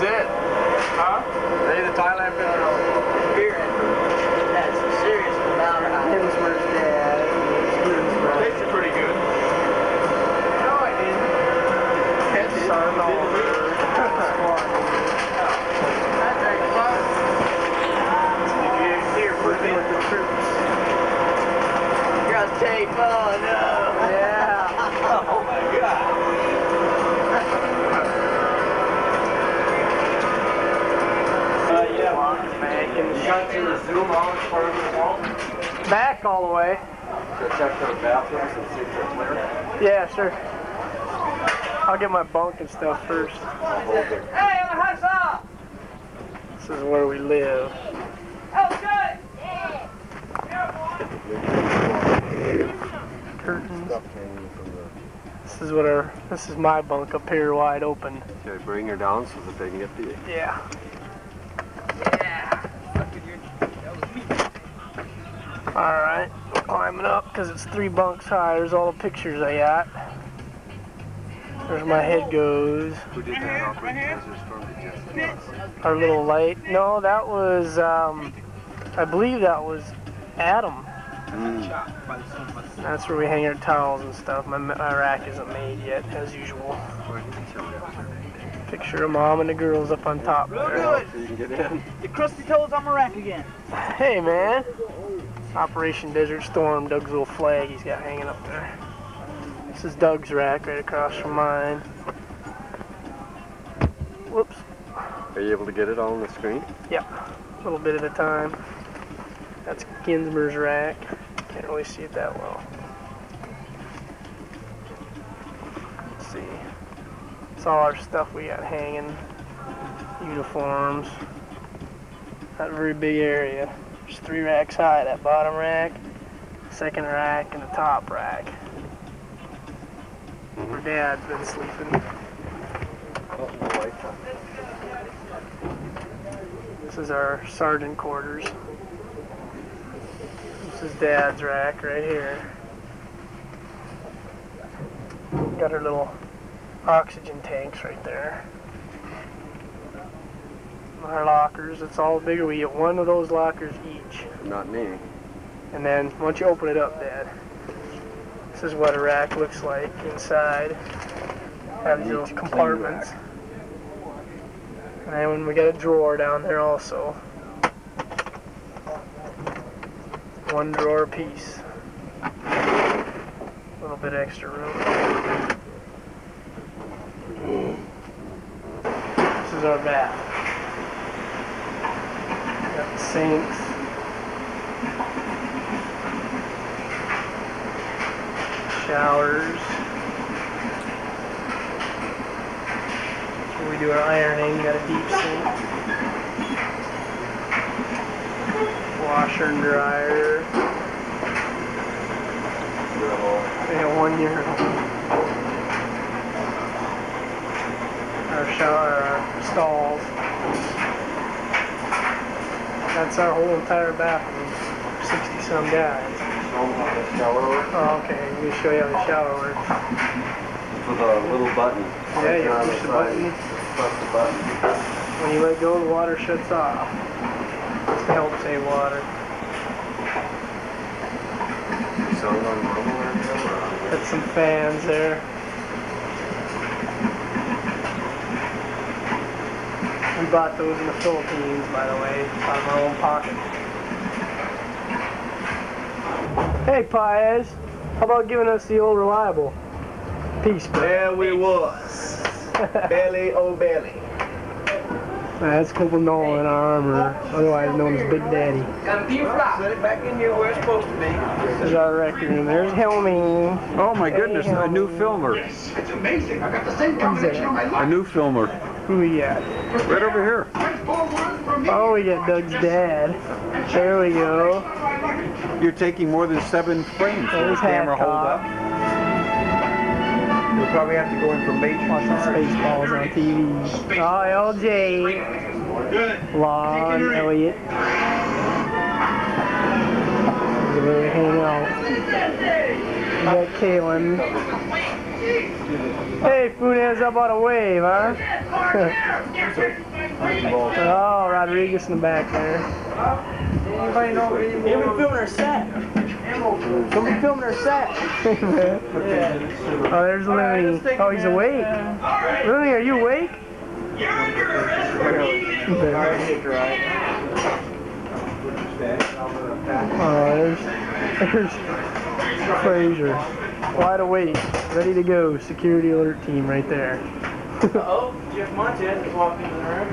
bid? Huh? They the Thailand bid? Beer. That's a serious amount of Ginsberg's dad. Tastes pretty good. No, I didn't. It's working with the troops. You're on tape, oh no. Yeah. Oh my god. Yeah, You got to zoom out as far as the wall? back all the way. To check the bathrooms and see if they're clear? Yeah, sure. I'll get my bunk and stuff first. Hey, Hassa! This is where we live. Curtains. This is my bunk up here, wide open. Okay, bring her down so that they can get the... Yeah. Alright, climbing up because it's 3 bunks high. There's all the pictures I got. There's my head goes. Who did that operating hazard storm? Our little light. No, that was, I believe that was Adam. That's where we hang our towels and stuff. My rack isn't made yet, as usual. Picture of Mom and the girls up on top there. Good. So you can get in. Your crusty toes on my rack again. Hey, man. Operation Desert Storm, Doug's little flag he's got hanging up there. This is Doug's rack right across from mine. Whoops. Are you able to get it all on the screen? Yep, a little bit at a time. That's Ginsberg's rack. Can't really see it that well. Let's see. It's all our stuff we got hanging. Uniforms. Not a very big area. There's 3 racks high. That bottom rack, second rack, and the top rack. Where Dad's been sleeping. This is our sergeant quarters. This is Dad's rack right here. Got our little oxygen tanks right there. Our lockers, it's all bigger. We get 1 of those lockers each. Not me. And then once you open it up, Dad, this is what a rack looks like inside. Have these little compartments. And then we got a drawer down there also. 1 drawer piece. A little bit extra room. This is our bath. Got the sinks. Showers. Where we do our ironing, got a deep sink. Washer and dryer. And 1 urinal. Our shower, our stalls. That's our whole entire bathroom. 60-some guys. Oh, okay. Let me show you how the shower works. With a little button. Yeah, you push the button. Press the button. When you let go, the water shuts off. It's to help save water. Sound on normal radio or on? Got some fans there. We bought those in the Philippines, by the way, out of our own pocket. Hey, Paez, how about giving us the old reliable? Peace, bro. There we was. Belly, oh belly. That's Corporal Nolan in our armor, otherwise known as Big Daddy. Got a few flops. Put it back in here where it's supposed to be. There's our record room. There's Helmy. Oh my goodness, Hey, a new Helmy. filmer. Yes, it's amazing. I got the same Who's combination on my that? A new filmer. Who we got? Right over here. Oh, we got Doug's dad. There we go. You're taking more than 7 frames for the There's camera hold Hancock. up. You'll probably have to go information. Watching Spaceballs on TV. Oh, LJ. Lon, Elliot. Where we hang out. We got Kaylin. Hey, Funes, how about a wave, huh? Oh, Rodriguez in the back there. Anybody know? We're filming our set. Somebody filming our set. Oh, there's Louie. Oh, he's awake. Louie, are you awake? Oh, there's Frazier. Wide awake, ready to go. Security alert team right there. Oh, Jeff Montez is walking in the room.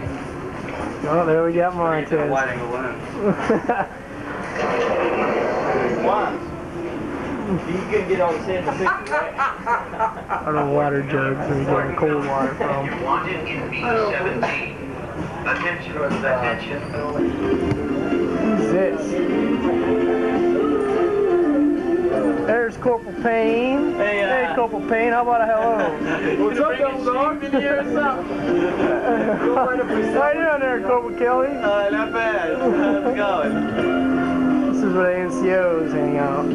Oh, there we got Montez. Wide angle lens. You can get all the sand in the picture, right? Out of water jugs where we get cold water from. Wanted in B-17. Attention, attention. Who's this? There's Corporal Payne. Hey, Corporal Payne, how about a hello? What's up, dog? Been here or something? How you doing there, Corporal Kelly? Not bad. How's it going? This is where the NCOs hang out.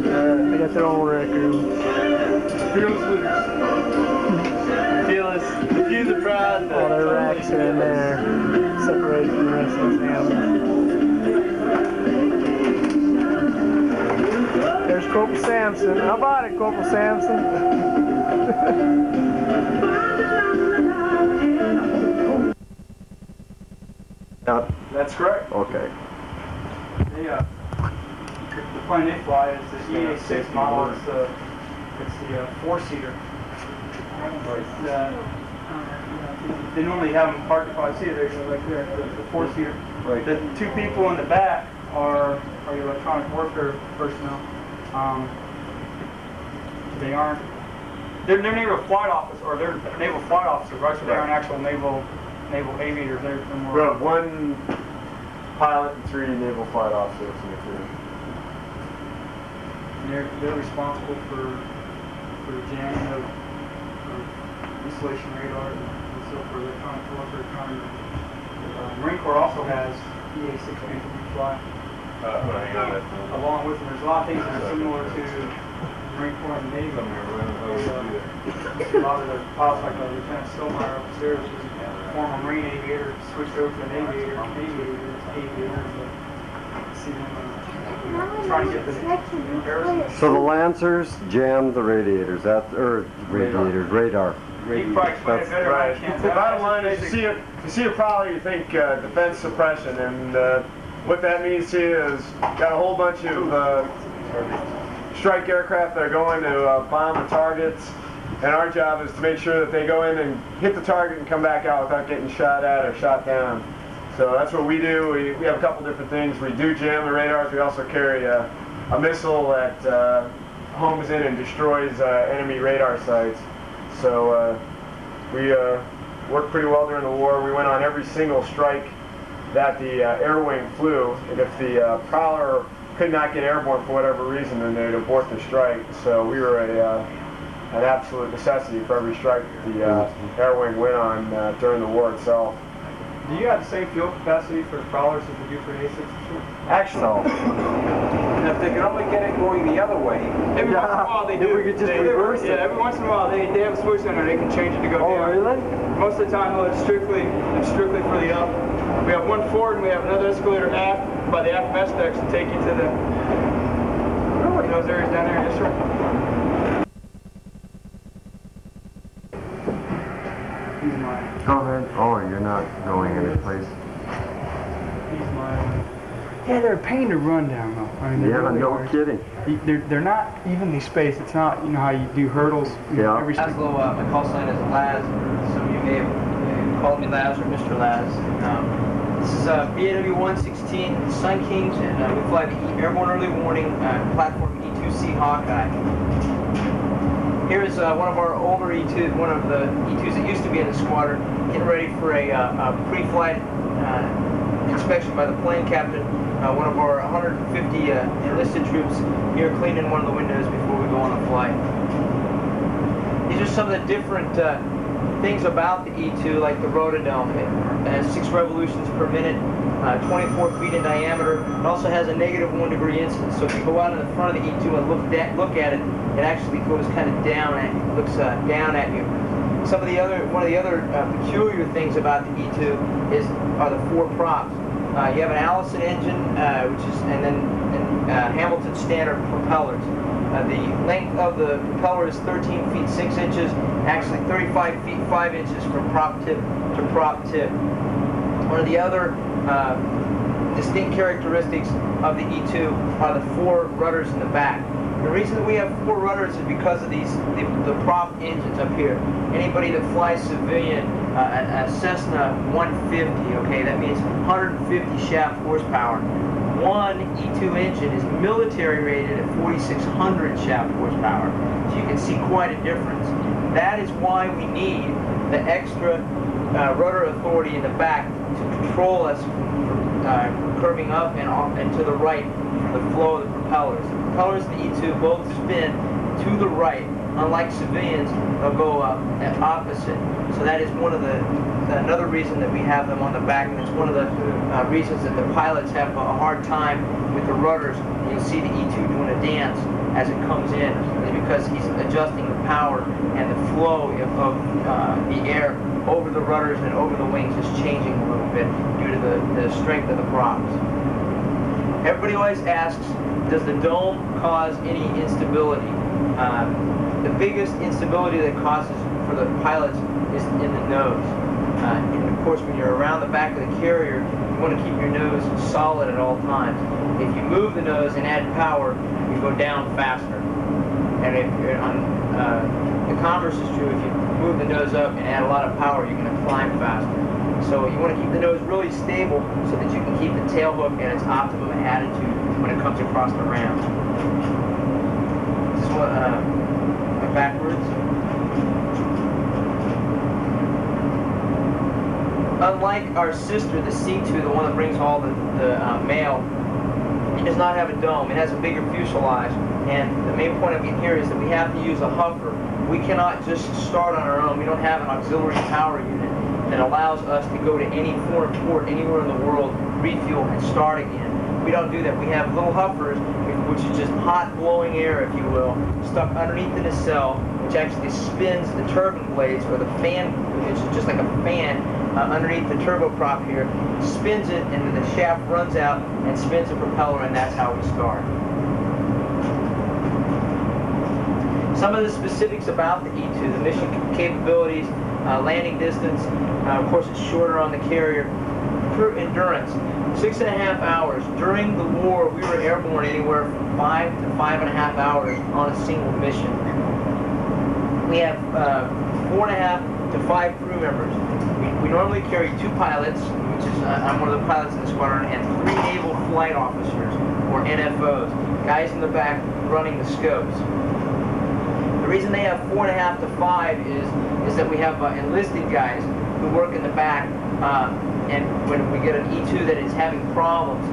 They got their own rec room. Feel the pride. All their racks are in there, separated from the rest of the animals. There's Corporal Sampson. How about it, Corporal Sampson? That's correct. Okay. The plane they fly is the EA6 model. It's the four-seater. They normally have them parked. I see it there, right there, the four-seater. Right. The two people in the back are your electronic warfare personnel. They aren't. They're naval flight officers, or they're naval flight officers, right? So they aren't actual naval aviators. They're more. We have one pilot and 3 naval flight officers in the crew. They're responsible for jamming of installation radar and so for electronic warfare counter. Marine Corps also has EA-6 infantry fly. Along with them, there's a lot of things that are similar to Marine Corps and Navy. A lot of the pilots, like Lieutenant Stillmeyer upstairs, was a former Marine aviator, switched over to an aviator. See them trying to get the comparison. So the Lancers jammed the radiators, radar. You can probably explain it better. Right. I can't. The bottom line is you see a prowler, you think defense suppression, and what that means to you is got a whole bunch of strike aircraft that are going to bomb the targets, and our job is to make sure that they go in and hit the target and come back out without getting shot at or shot down. So that's what we do. We have a couple different things. We do jam the radars. We also carry a missile that homes in and destroys enemy radar sites. So we worked pretty well during the war. We went on every single strike that the air wing flew, and if the prowler could not get airborne for whatever reason, then they'd abort the strike. So we were an absolute necessity for every strike the air wing went on during the war itself. Do you have the same fuel capacity for prowlers as you do for A6? Actually, And if they can only get it going the other way. Every once in a while they do. we could just reverse it. Yeah, every once in a while they have a switch on there. They can change it to go down. really? Most of the time, though, it's strictly for the up. We have one forward and we have another escalator aft by the aft mess decks to take you to those areas down there. Yes, sir. He's my. Go ahead. Oh, you're not going any place. He's my. Yeah, they're a pain to run down though. I mean, Yeah, really no are. kidding. They're not evenly spaced. It's not, you know how you do hurdles. Yeah. Every Laszlo, my call sign is Laz. Some of you may have called me Laz or Mr. Laz. This is BAW 116 Sun Kings, and we fly the Airborne Early Warning platform E2C Hawkeye. Here is one of our older E2s, one of the E2s that used to be in the squadron, getting ready for a pre-flight inspection by the plane captain. One of our 150 enlisted troops here cleaning one of the windows before we go on a flight. These are some of the different things about the E2, like the rotodome. It has 6 revolutions per minute, 24 feet in diameter. It also has a -1 degree incidence. So if you go out in the front of the E2 and look at it, it actually goes kind of down at you, looks down at you. One of the other peculiar things about the E2 are the 4 props. You have an Allison engine, and then Hamilton standard propellers. The length of the propeller is 13 feet 6 inches, actually 35 feet 5 inches from prop tip to prop tip. One of the other distinct characteristics of the E2 are the 4 rudders in the back. The reason that we have 4 rudders is because of the prop engines up here. Anybody that flies civilian, a Cessna 150, okay, that means 150 shaft horsepower. One E2 engine is military rated at 4,600 shaft horsepower. So you can see quite a difference. That is why we need the extra rudder authority in the back to control us from curving up and to the right from the flow of the propellers. The propellers in the E2 both spin to the right. Unlike civilians, they'll go opposite. So that is another reason that we have them on the back, and it's one of the reasons that the pilots have a hard time with the rudders. You'll see the E2 doing a dance as it comes in, is because he's adjusting the power and the flow of the air over the rudders and over the wings is changing a little bit due to the strength of the props. Everybody always asks, does the dome cause any instability? The biggest instability that causes for the pilots is in the nose. And of course, when you're around the back of the carrier, you want to keep your nose solid at all times. If you move the nose and add power, you go down faster. And if you're the converse is true. If you move the nose up and add a lot of power, you're going to climb faster. So you want to keep the nose really stable so that you can keep the tail hook at its optimum attitude when it comes across the ram. This is what backwards. Unlike our sister, the C2, the one that brings all the mail, it does not have a dome. It has a bigger fuselage, and the main point of it here is that we have to use a huffer. We cannot just start on our own. We don't have an auxiliary power unit that allows us to go to any foreign port anywhere in the world, refuel, and start again. We don't do that. We have little huffers, which is just hot blowing air, if you will, stuck underneath the nacelle, which actually spins the turbine blades, or the fan, which is just like a fan underneath the turboprop here, spins it, and then the shaft runs out and spins the propeller, and that's how we start. Some of the specifics about the E2, the mission capabilities, landing distance, of course it's shorter on the carrier. Crew endurance, 6.5 hours. During the war, we were airborne anywhere from 5 to 5.5 hours on a single mission. We have 4.5 to 5 crew members. We normally carry 2 pilots, which is, I'm one of the pilots in the squadron, and 3 naval flight officers, or NFOs, guys in the back running the scopes. The reason they have 4.5 to 5 is that we have enlisted guys who work in the back, and when we get an E2 that is having problems,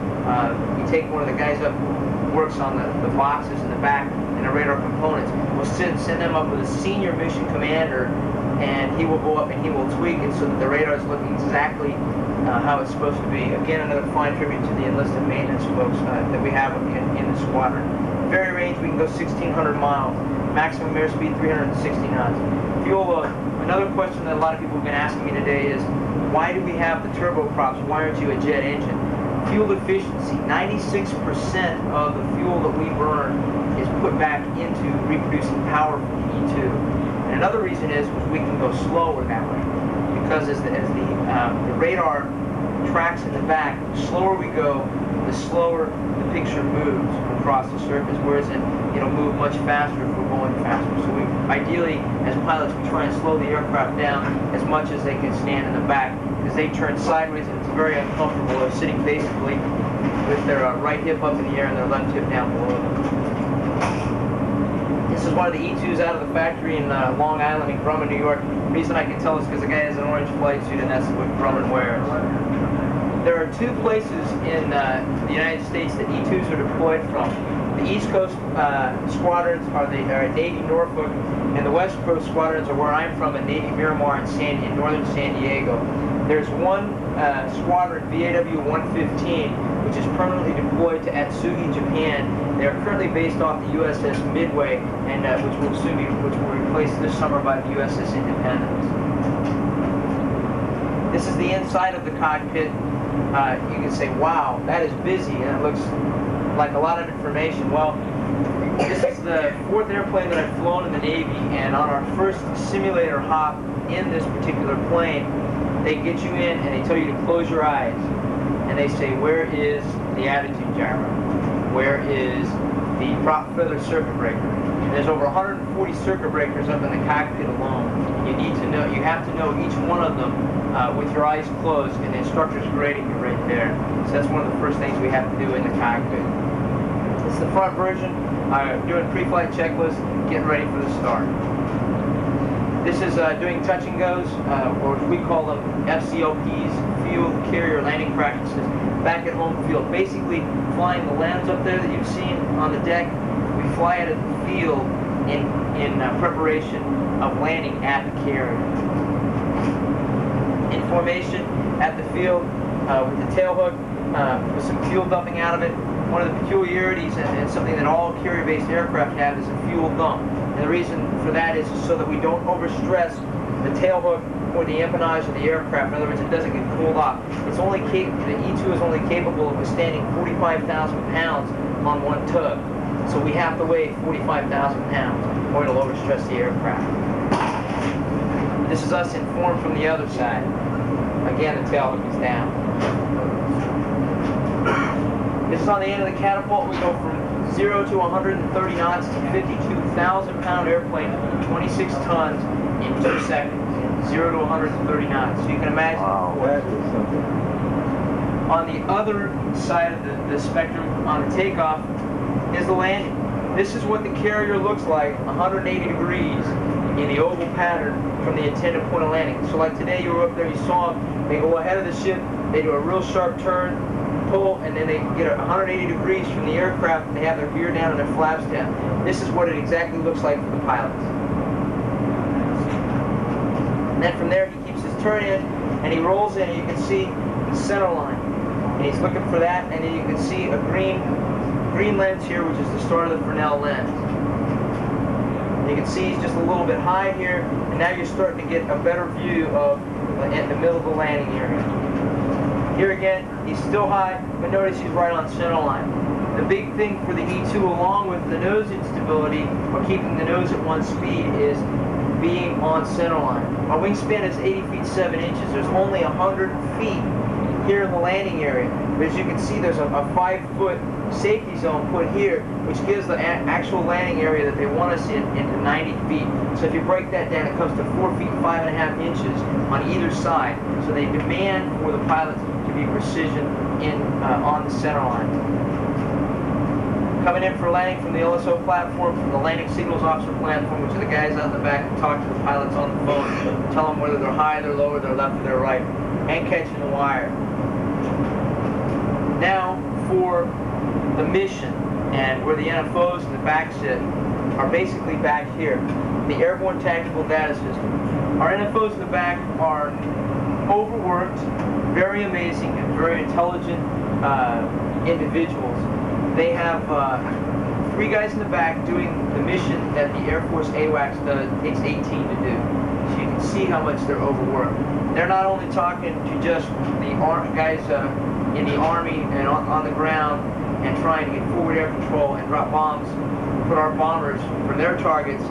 we take one of the guys up who works on the boxes in the back and the radar components. We'll send them up with a senior mission commander, and he will go up and he will tweak it so that the radar is looking exactly how it's supposed to be. Again, another fine tribute to the enlisted maintenance folks that we have in the squadron. Ferry range, we can go 1,600 miles. Maximum airspeed 360 knots. Fuel load. Another question that a lot of people have been asking me today is, why do we have the turboprops? Why aren't you a jet engine? Fuel efficiency. 96% of the fuel that we burn is put back into reproducing power from the E2. And another reason is we can go slower that way, because as the radar tracks in the back, the slower we go, the slower the picture moves across the surface, whereas it'll move much faster if we're going faster. So we ideally, as pilots, we try and slow the aircraft down as much as they can stand in the back, because they turn sideways and it's very uncomfortable. They're sitting basically with their right hip up in the air and their left hip down below them. This is one of the E2s out of the factory in Long Island in Grumman, New York. The reason I can tell is because the guy has an orange flight suit, and that's what Grumman wears. There are 2 places in the United States that E2s are deployed from. The East Coast squadrons are the Navy Norfolk, and the West Coast squadrons are where I'm from, at Navy Miramar in northern San Diego. There's one squadron, VAW 115, which is permanently deployed to Atsugi, Japan. They are currently based off the USS Midway, and which will be replaced this summer by the USS Independence. This is the inside of the cockpit. You can say, wow, that is busy, and it looks like a lot of information. Well, this is the 4th airplane that I've flown in the Navy, and on our first simulator hop in this particular plane, they get you in and they tell you to close your eyes. And they say, where is the attitude gyro? Where is the prop feather circuit breaker? And there's over 140 circuit breakers up in the cockpit alone. You have to know each one of them with your eyes closed, and the instructor's grading you right there. So that's one of the first things we have to do in the cockpit. This is the front version. Doing pre-flight checklist, getting ready for the start. This is doing touch and goes, or we call them FCLPs, field carrier landing practices, back at home field. Basically, flying the lens up there that you've seen on the deck, we fly it at the field in preparation of landing at the carrier. In formation at the field with the tail hook, with some fuel dumping out of it. One of the peculiarities and something that all carrier-based aircraft have is a fuel dump. And the reason for that is so that we don't overstress the tail hook or the empennage of the aircraft. In other words, it doesn't get cooled off. It's only the E2 is only capable of withstanding 45,000 pounds on one tug. So we have to weigh 45,000 pounds or it'll overstress the aircraft. This is us in form from the other side. Again, the tail hook is down. This is on the end of the catapult. We go from 0 to 130 knots to 52,000 pound airplane, 26 tons in 2 seconds. 0 to 130 knots. So you can imagine. Wow, that is something. On the other side of the spectrum, on the takeoff, is the landing. This is what the carrier looks like, 180 degrees in the oval pattern from the intended point of landing. So like today, you were up there, you saw them, they go ahead of the ship, they do a real sharp turn, pull, and then they get 180 degrees from the aircraft, and they have their gear down and their flaps down. This is what it exactly looks like for the pilots. And then from there, he keeps his turn in, and he rolls in, and you can see the center line. And he's looking for that, and then you can see a green lens here, which is the start of the Fresnel lens. And you can see he's just a little bit high here, and now you're starting to get a better view of the middle of the landing area. Here again, he's still high, but notice he's right on center line. The big thing for the E2, along with the nose instability, or keeping the nose at one speed, is being on center line. Our wingspan is 80 feet 7 inches. There's only 100 feet here in the landing area. But as you can see, there's a 5-foot safety zone put here, which gives the actual landing area that they want us in into 90 feet. So if you break that down, it comes to 4 feet 5.5 inches on either side. So they demand for the pilots to be precision on the center line. Coming in for landing from the LSO platform, from the landing signals officer platform, which are the guys out in the back who talk to the pilots on the phone, tell them whether they're high, they're low, they're left, or they're right, and catching the wire. Now for the mission, and where the NFOs in the back sit are basically back here, the Airborne Tactical Data System. Our NFOs in the back are overworked, very amazing, and very intelligent individuals. They have 3 guys in the back doing the mission that the Air Force AWACS does. It takes 18 to do. So you can see how much they're overworked. They're not only talking to just the guys in the Army and on the ground and trying to get forward air control and drop bombs, put our bombers for their targets,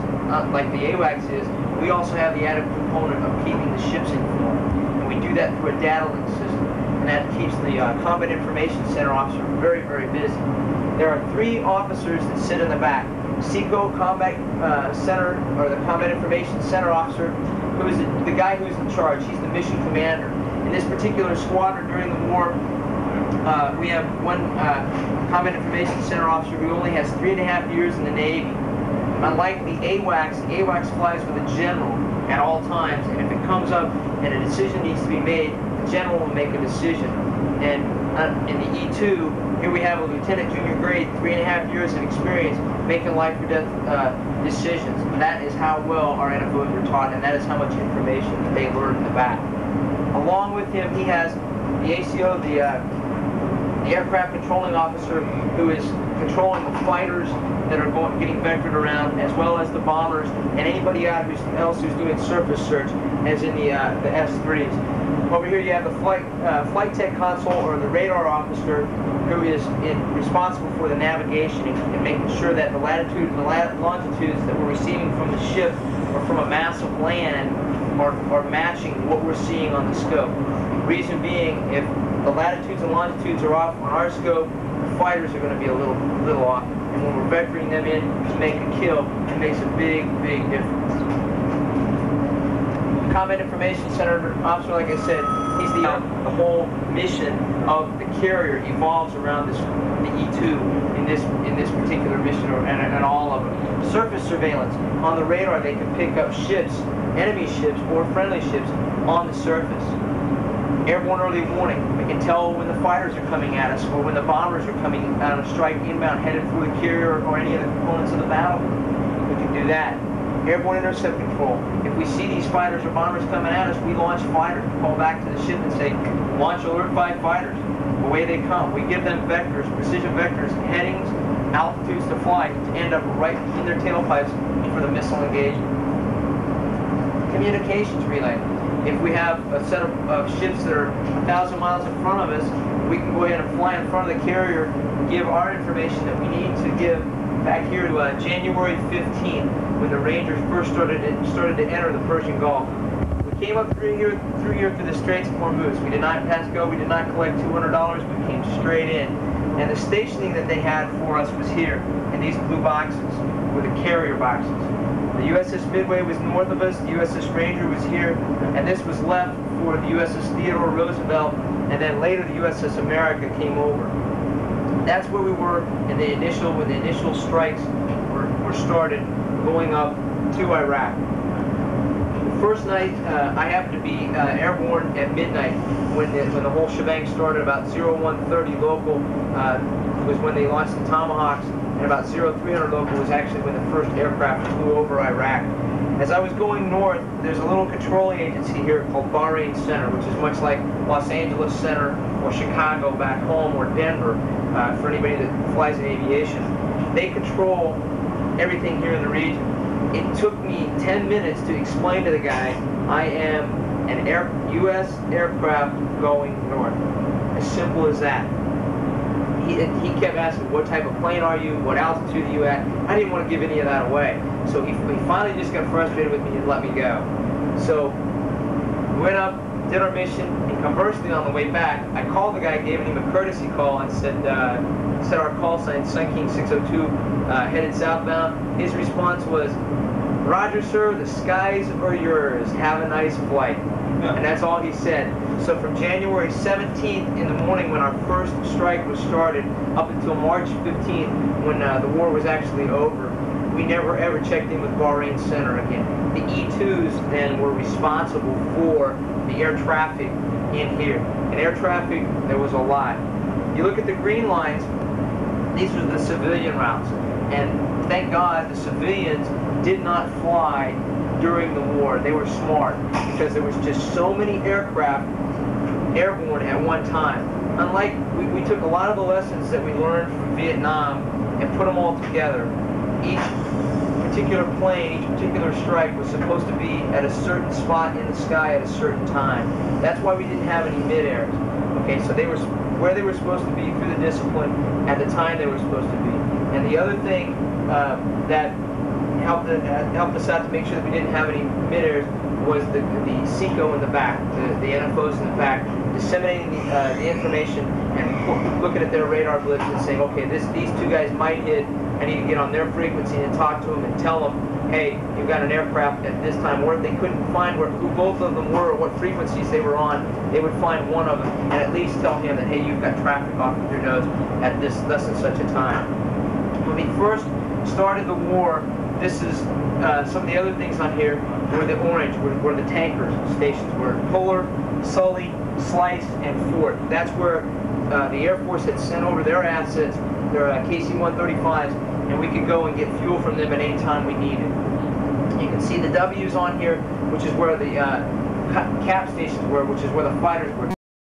like the AWACS is. We also have the added component of keeping the ships informed. And we do that through a data link system. And that keeps the Combat Information Center officer very, very busy. There are 3 officers that sit in the back. SECO Combat Center, or the Combat Information Center officer, who is the guy who's in charge. He's the mission commander. In this particular squadron during the war, we have one Combat Information Center officer who only has 3.5 years in the Navy. Unlike the AWACS flies with a general at all times, and if it comes up and a decision needs to be made, the general will make a decision. And in the E2, here we have a lieutenant junior grade, 3.5 years of experience making life or death decisions. And that is how well our NFOs were taught, and that is how much information that they learned in the back. Along with him, he has the ACO, the aircraft controlling officer, who is controlling the fighters that are getting vectored around, as well as the bombers and anybody else who's doing surface search, as in the S3s. Over here you have the flight tech console, or the radar officer, who is responsible for the navigation and making sure that the latitudes and the longitudes that we're receiving from the ship or from a mass of land are matching what we're seeing on the scope. Reason being, if the latitudes and longitudes are off on our scope, the fighters are going to be a little off. And when we're vectoring them in to make a kill, it makes a big difference. Combat Information Center officer, like I said, he's the whole mission of the carrier evolves around the E2 in this particular mission, and all of them. Surface surveillance. On the radar, they can pick up ships, enemy ships or friendly ships on the surface. Airborne early warning. We can tell when the fighters are coming at us, or when the bombers are coming on a strike inbound headed for the carrier or any of the components of the battle. We can do that. Airborne intercept control. If we see these fighters or bombers coming at us, we launch fighters. Call back to the ship and say, launch alert 5 fighters. Away they come. We give them vectors, precision vectors, headings, altitudes to fly, to end up right in their tailpipes for the missile engagement. Communications relay. If we have a set of ships that are 1,000 miles in front of us, we can go ahead and fly in front of the carrier, give our information that we need to give back here to January 15th, when the Rangers first started to enter the Persian Gulf. We came up through here through the Straits of Hormuz. We did not pass go. We did not collect $200. We came straight in. And the stationing that they had for us was here, in these blue boxes, were the carrier boxes. The USS Midway was north of us, the USS Ranger was here, and this was left for the USS Theodore Roosevelt, and then later the USS America came over. That's where we were when the initial strikes were started going up to Iraq. The first night, I happened to be airborne at midnight when the whole shebang started. About 0130 local was when they launched the Tomahawks, and about 0300 local was actually when the first aircraft flew over Iraq. As I was going north, there's a little controlling agency here called Bahrain Center, which is much like Los Angeles Center or Chicago back home, or Denver, for anybody that flies in aviation. They control everything here in the region. It took me 10 minutes to explain to the guy, I am an U.S. aircraft going north. As simple as that. He kept asking, what type of plane are you? What altitude are you at? I didn't want to give any of that away. So he finally just got frustrated with me and let me go. So we went up, did our mission, and conversely on the way back, I called the guy, gave him a courtesy call, and said our call sign, Sun King 602, headed southbound. His response was, Roger, sir, the skies are yours. Have a nice flight. And that's all he said. So from January 17th in the morning, when our first strike was started, up until March 15th, when the war was actually over, we never ever checked in with Bahrain Center again. The E2s then were responsible for the air traffic in here. And air traffic, there was a lot. You look at the green lines, these were the civilian routes. And thank God the civilians did not fly during the war. They were smart, because there was just so many aircraft airborne at one time. Unlike, we took a lot of the lessons that we learned from Vietnam and put them all together. Each particular plane, each particular strike was supposed to be at a certain spot in the sky at a certain time. That's why we didn't have any mid-airs. Okay, so they were where they were supposed to be through the discipline at the time they were supposed to be. And the other thing that helped us out to make sure that we didn't have any mid-airs was the SECO in the back, the NFOs in the back, disseminating the information and looking at their radar blips and saying, okay, these two guys might hit, I need to get on their frequency and talk to them and tell them, hey, you've got an aircraft at this time. Or if they couldn't find who both of them were or what frequencies they were on, they would find one of them and at least tell him that, hey, you've got traffic off of your nose at this thus and such a time. When we first started the war, this is some of the other things on here were the orange, were the tankers stations, were Polar, Sully, Slice, and Fort. That's where the Air Force had sent over their assets, their KC-135s, and we could go and get fuel from them at any time we needed. You can see the W's on here, which is where the cap stations were, which is where the fighters were.